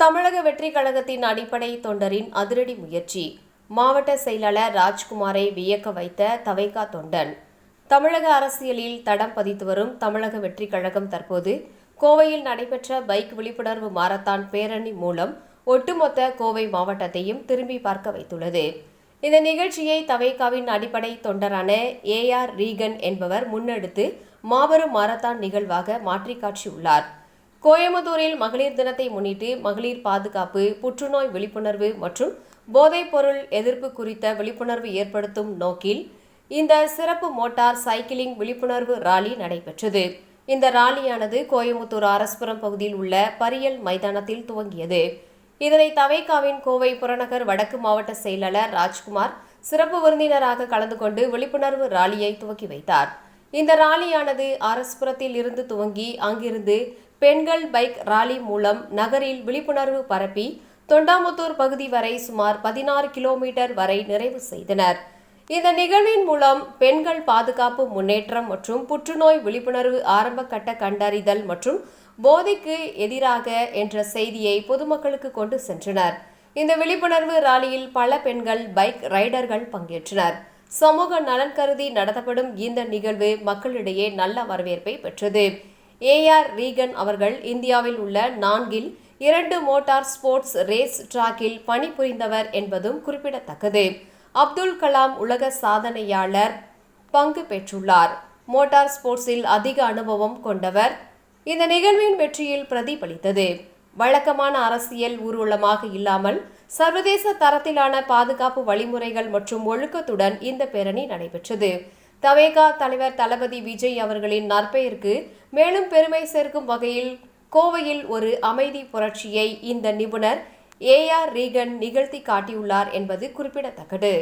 தமிழக வெற்றிக் கழகத்தின் அடிப்படை தொண்டரின் அதிரடி முயற்சி. மாவட்ட செயலாளர் ராஜ்குமாரை வியக்க வைத்த தவைகா தொண்டன். தமிழக அரசியலில் தடம் பதித்து வரும் தமிழக வெற்றிக் கழகம் தற்போது கோவையில் நடைபெற்ற பைக் விழிப்புணர்வு மாரத்தான் பேரணி மூலம் ஒட்டுமொத்த கோவை மாவட்டத்தையும் திரும்பி பார்க்க வைத்துள்ளது. இந்த நிகழ்ச்சியை தவைகாவின் அடிப்படை தொண்டரான ஏஆர் ரீகன் என்பவர் முன்னெடுத்து மாபெரும் மாரத்தான் நிகழ்வாக மாற்றி காட்டியுள்ளார். கோயம்புத்தூரில் மகளிர் தினத்தை முன்னிட்டு மகளிர் பாதுகாப்பு, புற்றுநோய் விழிப்புணர்வு மற்றும் போதைப் பொருள் எதிர்ப்பு குறித்த விழிப்புணர்வு ஏற்படுத்தும் நோக்கில் இந்த சிறப்பு மோட்டார் சைக்கிளிங் விழிப்புணர்வு ராலி நடைபெற்றது. இந்த ராலியானது கோயம்புத்தூர் அரஸ்புரம் பகுதியில் உள்ள பரியல் மைதானத்தில் துவங்கியது. இதனை தவைகாவின் கோவை புறநகர் வடக்கு மாவட்ட செயலாளர் ராஜ்குமார் சிறப்பு விருந்தினராக கலந்து கொண்டு விழிப்புணர்வு ராலியை துவக்கி வைத்தார். இந்த ராலியானது அரஸ்புரத்தில் இருந்து துவங்கி அங்கிருந்து பெண்கள் பைக் ராலி மூலம் நகரில் விழிப்புணர்வு பரப்பி தொண்டாமுத்தூர் பகுதி வரை சுமார் 16 கிலோமீட்டர் வரை நிறைவு செய்தனர். இந்த நிகழ்வின் மூலம் பெண்கள் பாதுகாப்பு முன்னேற்றம் மற்றும் புற்றுநோய் விழிப்புணர்வு ஆரம்ப கட்ட கண்டறிதல் மற்றும் போதைக்கு எதிராக என்ற செய்தியை பொதுமக்களுக்கு கொண்டு சென்றனர். இந்த விழிப்புணர்வு ராலியில் பல பெண்கள் பைக் ரைடர்கள் பங்கேற்றனர். சமூக நலன் கருதி நடத்தப்படும் இந்த நிகழ்வு மக்களிடையே நல்ல வரவேற்பை பெற்றது. ஏஆர் ரீகன் அவர்கள் இந்தியாவில் உள்ள 4 2 மோட்டார் ஸ்போர்ட்ஸ் ரேஸ் டிராக்கில் பணிபுரிந்தவர் என்பதும் குறிப்பிடத்தக்கது. அப்துல் கலாம் உலக சாதனையாளர் பங்கு பெற்றுள்ளார். மோட்டார் ஸ்போர்ட்ஸில் அதிக அனுபவம் கொண்டவர். இந்த நிகழ்வின் வெற்றியில் பிரதிபலித்தது. வழக்கமான அரசியல் ஊர்வலமாக இல்லாமல் சர்வதேச தரத்திலான பாதுகாப்பு வழிமுறைகள் மற்றும் ஒழுக்கத்துடன் இந்த பேரணி நடைபெற்றது. தவேகா தலைவர் தளபதி விஜய் அவர்களின் நற்பெயருக்கு மேலும் பெருமை சேர்க்கும் வகையில் கோவையில் ஒரு அமைதி புரட்சியை இந்த நிபுணர் ஏஆர் ரீகன் நிகழ்த்தி காட்டியுள்ளார் என்பது குறிப்பிடத்தக்கது.